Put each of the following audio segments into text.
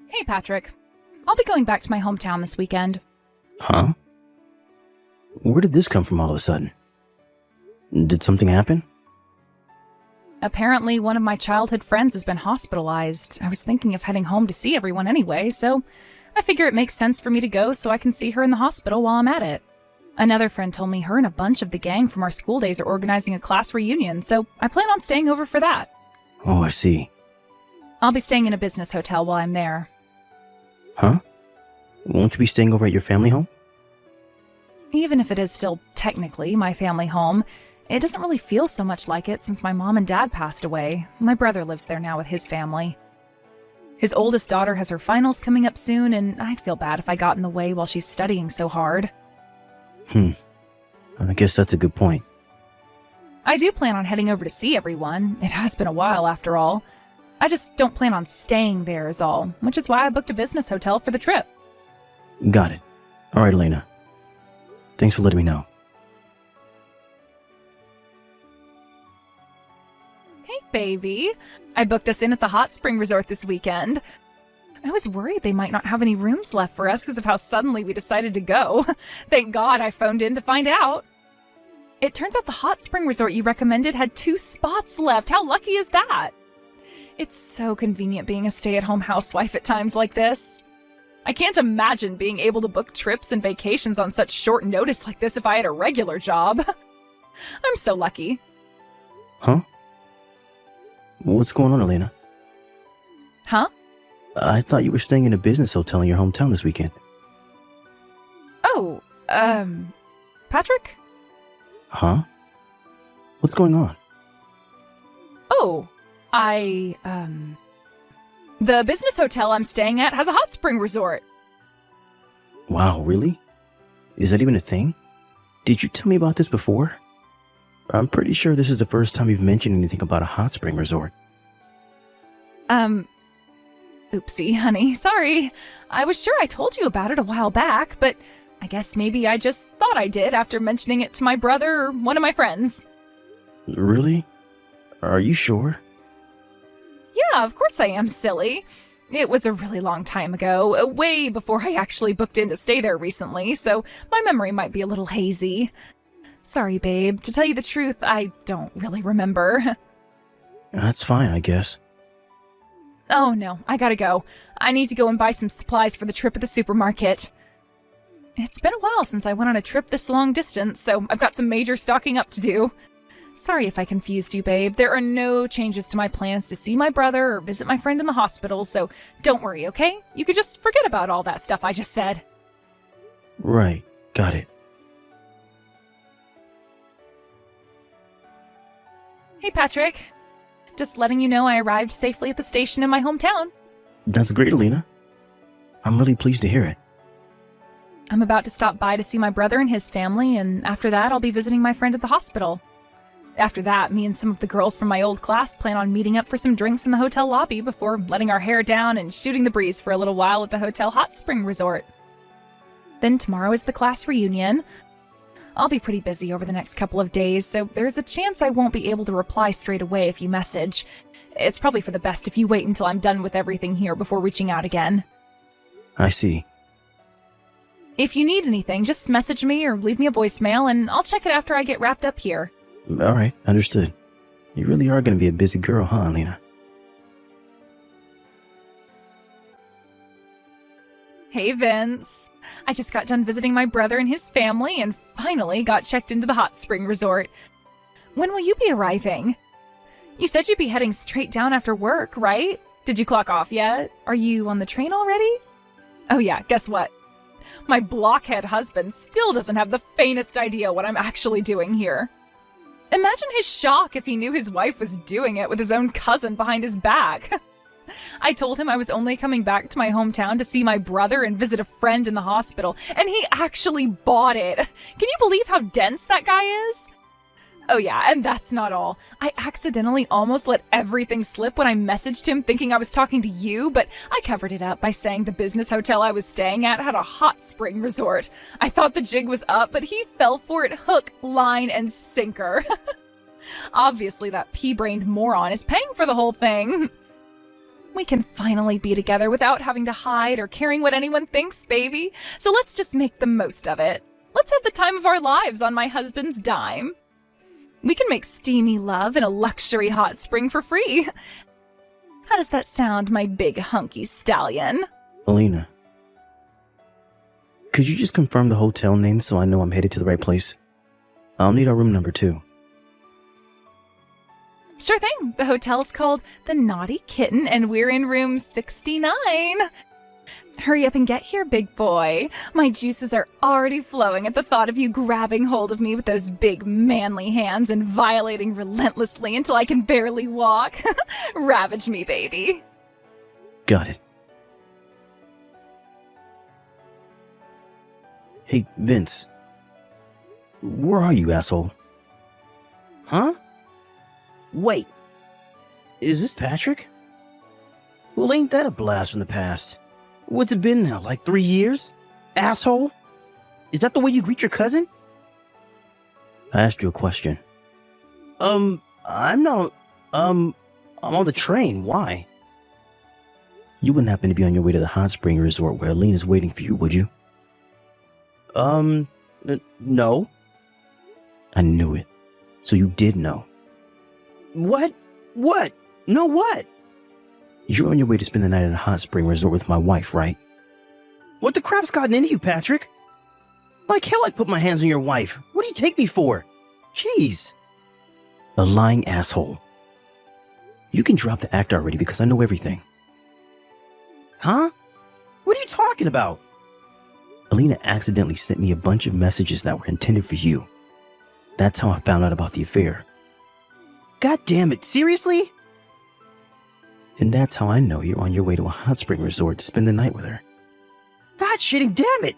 Hey, Patrick. I'll be going back to my hometown this weekend. Huh? Where did this come from all of a sudden? Did something happen? Apparently, one of my childhood friends has been hospitalized. I was thinking of heading home to see everyone anyway, so I figure it makes sense for me to go so I can see her in the hospital while I'm at it. Another friend told me her and a bunch of the gang from our school days are organizing a class reunion, so I plan on staying over for that. Oh, I see. I'll be staying in a business hotel while I'm there. Huh? Won't you be staying over at your family home? Even if it is still technically my family home, it doesn't really feel so much like it since my mom and dad passed away. My brother lives there now with his family. His oldest daughter has her finals coming up soon, and I'd feel bad if I got in the way while she's studying so hard. I guess that's a good point. I do plan on heading over to see everyone. It has been a while after all. I just don't plan on staying there is all, which is why I booked a business hotel for the trip. Got it. All right, Elena. Thanks for letting me know. Hey, baby. I booked us in at the Hot Spring Resort this weekend. I was worried they might not have any rooms left for us because of how suddenly we decided to go. Thank God I phoned in to find out. It turns out the Hot Spring Resort you recommended had 2 spots left. How lucky is that? It's so convenient being a stay-at-home housewife at times like this. I can't imagine being able to book trips and vacations on such short notice like this if I had a regular job. I'm so lucky. Huh? What's going on, Elena? Huh? I thought you were staying in a business hotel in your hometown this weekend. Oh, Patrick? Huh? What's going on? Oh, the business hotel I'm staying at has a hot spring resort. Wow, really? Is that even a thing? Did you tell me about this before? I'm pretty sure this is the first time you've mentioned anything about a hot spring resort. Oopsie, honey. Sorry. I was sure I told you about it a while back, but I guess maybe I just thought I did after mentioning it to my brother or one of my friends. Really? Are you sure? Yeah, of course I am, silly. It was a really long time ago, way before I actually booked in to stay there recently, so my memory might be a little hazy. Sorry, babe. To tell you the truth, I don't really remember. That's fine, I guess. Oh no, I gotta go. I need to go and buy some supplies for the trip at the supermarket. It's been a while since I went on a trip this long distance, so I've got some major stocking up to do. Sorry if I confused you, babe. There are no changes to my plans to see my brother or visit my friend in the hospital, so don't worry, okay? You could just forget about all that stuff I just said. Right, got it. Hey, Patrick. Just letting you know I arrived safely at the station in my hometown. That's great, Elena. I'm really pleased to hear it. I'm about to stop by to see my brother and his family, and after that I'll be visiting my friend at the hospital. After that, me and some of the girls from my old class plan on meeting up for some drinks in the hotel lobby before letting our hair down and shooting the breeze for a little while at the Hotel Hot Spring Resort. Then tomorrow is the class reunion. I'll be pretty busy over the next couple of days, so there's a chance I won't be able to reply straight away if you message. It's probably for the best if you wait until I'm done with everything here before reaching out again. I see. If you need anything, just message me or leave me a voicemail, and I'll check it after I get wrapped up here. Alright, understood. You really are going to be a busy girl, huh, Elena? Hey, Vince. I just got done visiting my brother and his family and finally got checked into the hot spring resort. When will you be arriving? You said you'd be heading straight down after work, right? Did you clock off yet? Are you on the train already? Oh yeah, guess what? My blockhead husband still doesn't have the faintest idea what I'm actually doing here. Imagine his shock if he knew his wife was doing it with his own cousin behind his back. I told him I was only coming back to my hometown to see my brother and visit a friend in the hospital, and he actually bought it. Can you believe how dense that guy is? Oh yeah, and that's not all. I accidentally almost let everything slip when I messaged him thinking I was talking to you, but I covered it up by saying the business hotel I was staying at had a hot spring resort. I thought the jig was up, but he fell for it hook, line, and sinker. Obviously that pea-brained moron is paying for the whole thing. We can finally be together without having to hide or caring what anyone thinks, baby. So let's just make the most of it. Let's have the time of our lives on my husband's dime. We can make steamy love in a luxury hot spring for free. How does that sound, my big hunky stallion? Alina, could you just confirm the hotel name so I know I'm headed to the right place? I'll need our room number too. Sure thing. The hotel's called The Naughty Kitten, and we're in room 69. Hurry up and get here, big boy. My juices are already flowing at the thought of you grabbing hold of me with those big manly hands and violating relentlessly until I can barely walk. Ravage me, baby. Got it. Hey, Vince. Where are you, asshole? Huh? Wait. Is this Patrick? Well, ain't that a blast from the past? What's it been now, like 3 years? Asshole? Is that the way you greet your cousin? I asked you a question. I'm on the train. Why? You wouldn't happen to be on your way to the hot spring resort where Alina's waiting for you, would you? No. I knew it. So you did know. What? What? No what? You're on your way to spend the night at a hot spring resort with my wife, right? What the crap's gotten into you, Patrick? Like hell I'd put my hands on your wife. What do you take me for? Jeez. A lying asshole. You can drop the act already because I know everything. Huh? What are you talking about? Alina accidentally sent me a bunch of messages that were intended for you. That's how I found out about the affair. God damn it, seriously? And that's how I know you're on your way to a hot spring resort to spend the night with her. God shitting damn it!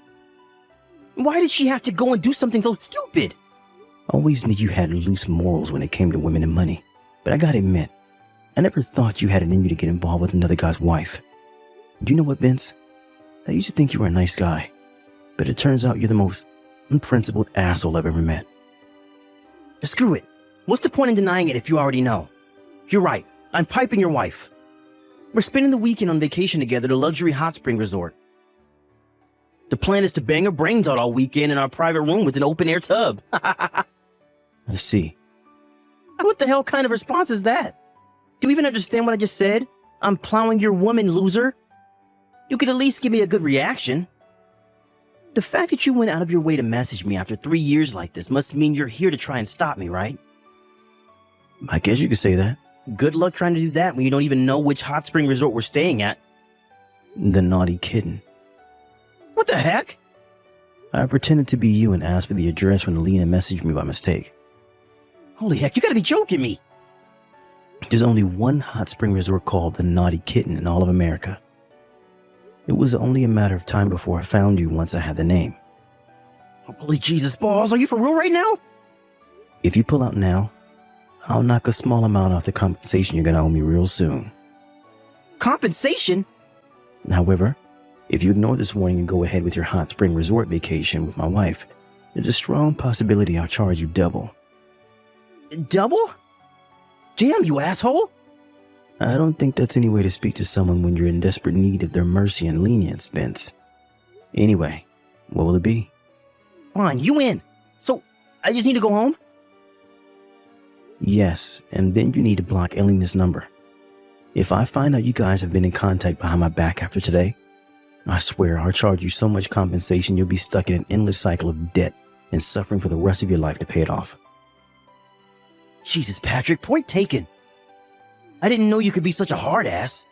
Why did she have to go and do something so stupid? Always knew you had loose morals when it came to women and money. But I gotta admit, I never thought you had it in you to get involved with another guy's wife. Do you know what, Vince? I used to think you were a nice guy. But it turns out you're the most unprincipled asshole I've ever met. Screw it. What's the point in denying it if you already know? You're right. I'm piping your wife. We're spending the weekend on vacation together at a luxury hot spring resort. The plan is to bang our brains out all weekend in our private room with an open-air tub. I see. What the hell kind of response is that? Do you even understand what I just said? I'm plowing your woman, loser. You could at least give me a good reaction. The fact that you went out of your way to message me after 3 years like this must mean you're here to try and stop me, right? I guess you could say that. Good luck trying to do that when you don't even know which hot spring resort we're staying at. The Naughty Kitten. What the heck? I pretended to be you and asked for the address when Alina messaged me by mistake. Holy heck, you gotta be joking me! There's only one hot spring resort called the Naughty Kitten in all of America. It was only a matter of time before I found you once I had the name. Holy Jesus balls, are you for real right now? If you pull out now, I'll knock a small amount off the compensation you're gonna owe me real soon. Compensation? However, if you ignore this warning and go ahead with your hot spring resort vacation with my wife, there's a strong possibility I'll charge you double. Double? Damn, you asshole! I don't think that's any way to speak to someone when you're in desperate need of their mercy and lenience, Vince. Anyway, what will it be? Fine, you in. So, I just need to go home? Yes, and then you need to block Alina's number. If I find out you guys have been in contact behind my back after today, I swear I'll charge you so much compensation you'll be stuck in an endless cycle of debt and suffering for the rest of your life to pay it off. Jesus, Patrick, point taken. I didn't know you could be such a hard ass.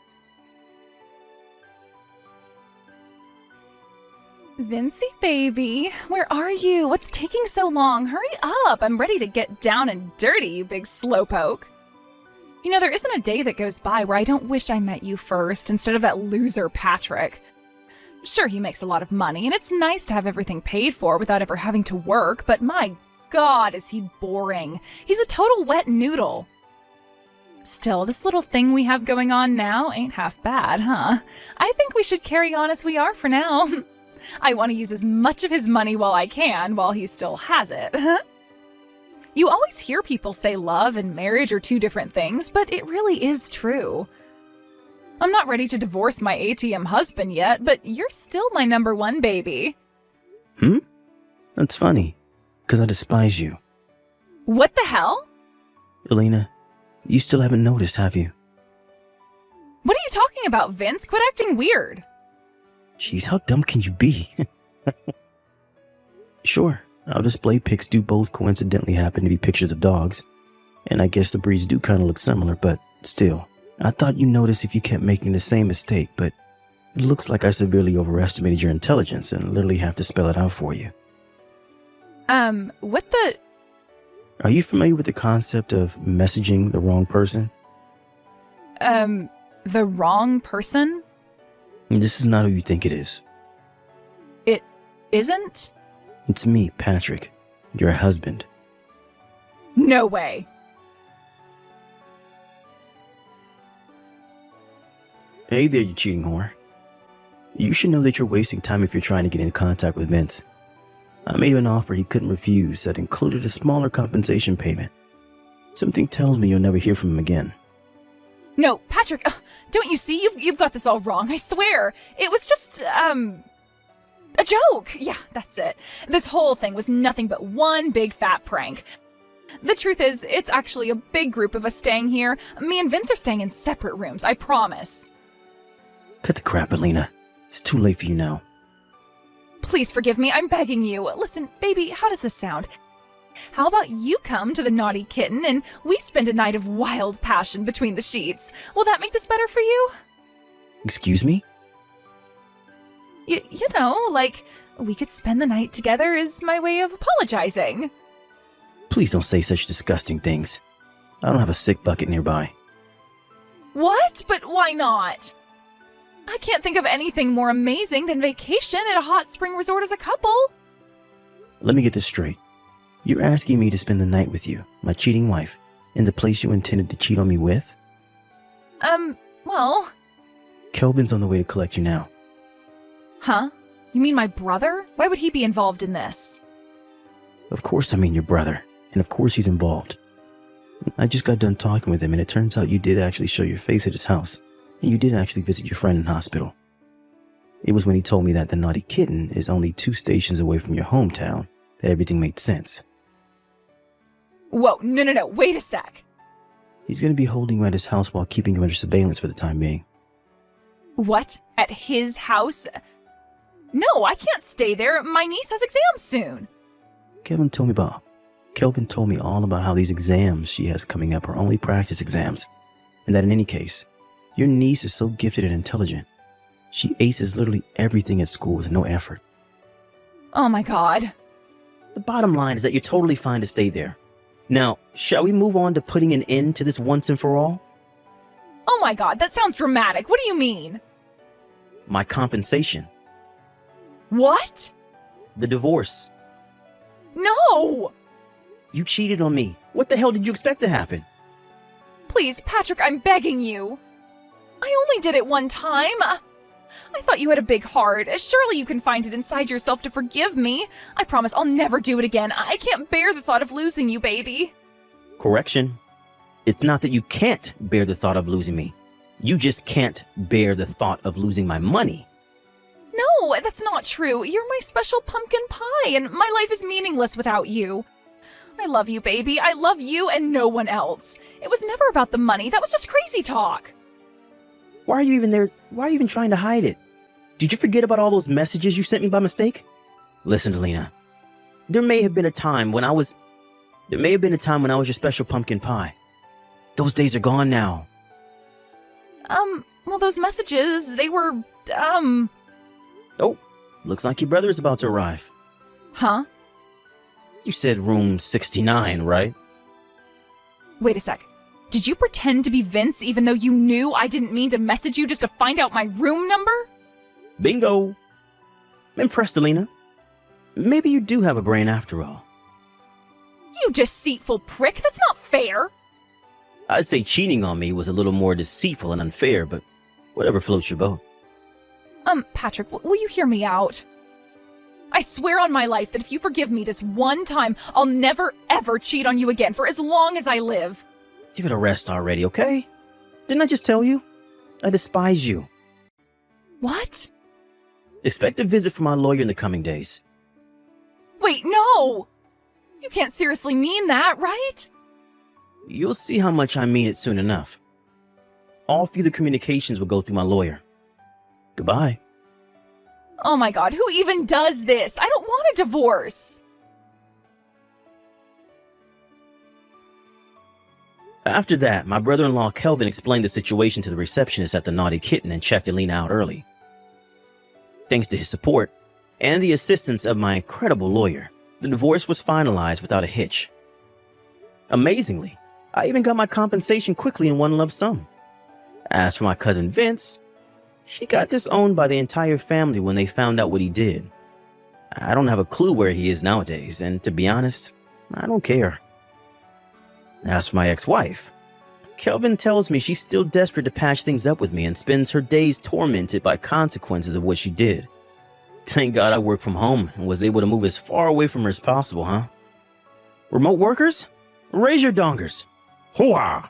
Vincey, baby, where are you? What's taking so long? Hurry up! I'm ready to get down and dirty, you big slowpoke. You know, there isn't a day that goes by where I don't wish I met you first instead of that loser Patrick. Sure, he makes a lot of money, and it's nice to have everything paid for without ever having to work, but my God, is he boring. He's a total wet noodle. Still, this little thing we have going on now ain't half bad, huh? I think we should carry on as we are for now. I want to use as much of his money while I can, while he still has it. You always hear people say love and marriage are two different things, but it really is true. I'm not ready to divorce my ATM husband yet, but you're still my number one baby. That's funny, because I despise you. What the hell? Elena, you still haven't noticed, have you? What are you talking about, Vince? Quit acting weird. Jeez, how dumb can you be? Sure, our display pics do both coincidentally happen to be pictures of dogs. And I guess the breeds do kind of look similar, but still. I thought you noticed if you kept making the same mistake, but it looks like I severely overestimated your intelligence and literally have to spell it out for you. What the... Are you familiar with the concept of messaging the wrong person? The wrong person? This is not who you think it is. It isn't? It's me, Patrick, your husband. No way. Hey there, you cheating whore. You should know that you're wasting time if you're trying to get in contact with Vince. I made him an offer he couldn't refuse that included a smaller compensation payment. Something tells me you'll never hear from him again. No, Patrick, don't you see? You've got this all wrong, I swear. It was just, a joke. Yeah, that's it. This whole thing was nothing but one big fat prank. The truth is, it's actually a big group of us staying here. Me and Vince are staying in separate rooms, I promise. Cut the crap, Elena. It's too late for you now. Please forgive me, I'm begging you. Listen, baby, how does this sound? How about you come to the Naughty Kitten and we spend a night of wild passion between the sheets? Will that make this better for you? Excuse me? You know, like, we could spend the night together is my way of apologizing. Please don't say such disgusting things. I don't have a sick bucket nearby. What? But why not? I can't think of anything more amazing than vacation at a hot spring resort as a couple. Let me get this straight. You're asking me to spend the night with you, my cheating wife, in the place you intended to cheat on me with? Well... Kelvin's on the way to collect you now. Huh? You mean my brother? Why would he be involved in this? Of course I mean your brother, and of course he's involved. I just got done talking with him, and it turns out you did actually show your face at his house, and you did actually visit your friend in hospital. It was when he told me that the Naughty Kitten is only 2 stations away from your hometown that everything made sense. Whoa, no, wait a sec. He's going to be holding you at his house while keeping you under surveillance for the time being. What? At his house? No, I can't stay there. My niece has exams soon. Kelvin told me all about how these exams she has coming up are only practice exams, and that in any case, your niece is so gifted and intelligent. She aces literally everything at school with no effort. Oh my god. The bottom line is that you're totally fine to stay there. Now, shall we move on to putting an end to this once and for all? Oh my god, that sounds dramatic. What do you mean? My compensation. What? The divorce. No! You cheated on me. What the hell did you expect to happen? Please, Patrick, I'm begging you. I only did it one time. I thought you had a big heart. Surely you can find it inside yourself to forgive me. I promise I'll never do it again. I can't bear the thought of losing you, baby. Correction. It's not that you can't bear the thought of losing me. You just can't bear the thought of losing my money. No, that's not true. You're my special pumpkin pie, and my life is meaningless without you. I love you, baby. I love you and no one else. It was never about the money. That was just crazy talk. Why are you even there? Why are you even trying to hide it? Did you forget about all those messages you sent me by mistake? Listen, Alina. There may have been a time when I was your special pumpkin pie. Those days are gone now. Well, those messages, they were, Oh, looks like your brother is about to arrive. Huh? You said room 69, right? Wait a sec. Did you pretend to be Vince even though you knew I didn't mean to message you just to find out my room number? Bingo! Impressed, Alina. Maybe you do have a brain after all. You deceitful prick, that's not fair! I'd say cheating on me was a little more deceitful and unfair, but whatever floats your boat. Patrick, will you hear me out? I swear on my life that if you forgive me this one time, I'll never ever cheat on you again for as long as I live. Give it a rest already, okay? Didn't I just tell you? I despise you. What? Expect a visit from my lawyer in the coming days. Wait, no! You can't seriously mean that, right? You'll see how much I mean it soon enough. All further communications will go through my lawyer. Goodbye. Oh my god, who even does this? I don't want a divorce! After that, my brother-in-law Kelvin explained the situation to the receptionist at the Naughty Kitten and checked Alina out early. Thanks to his support and the assistance of my incredible lawyer, the divorce was finalized without a hitch. Amazingly, I even got my compensation quickly in one lump sum. As for my cousin Vince, he got disowned by the entire family when they found out what he did. I don't have a clue where he is nowadays, and to be honest, I don't care. As for my ex-wife, Kelvin tells me she's still desperate to patch things up with me and spends her days tormented by consequences of what she did. Thank God I work from home and was able to move as far away from her as possible, huh? Remote workers? Raise your dongers. Hooah!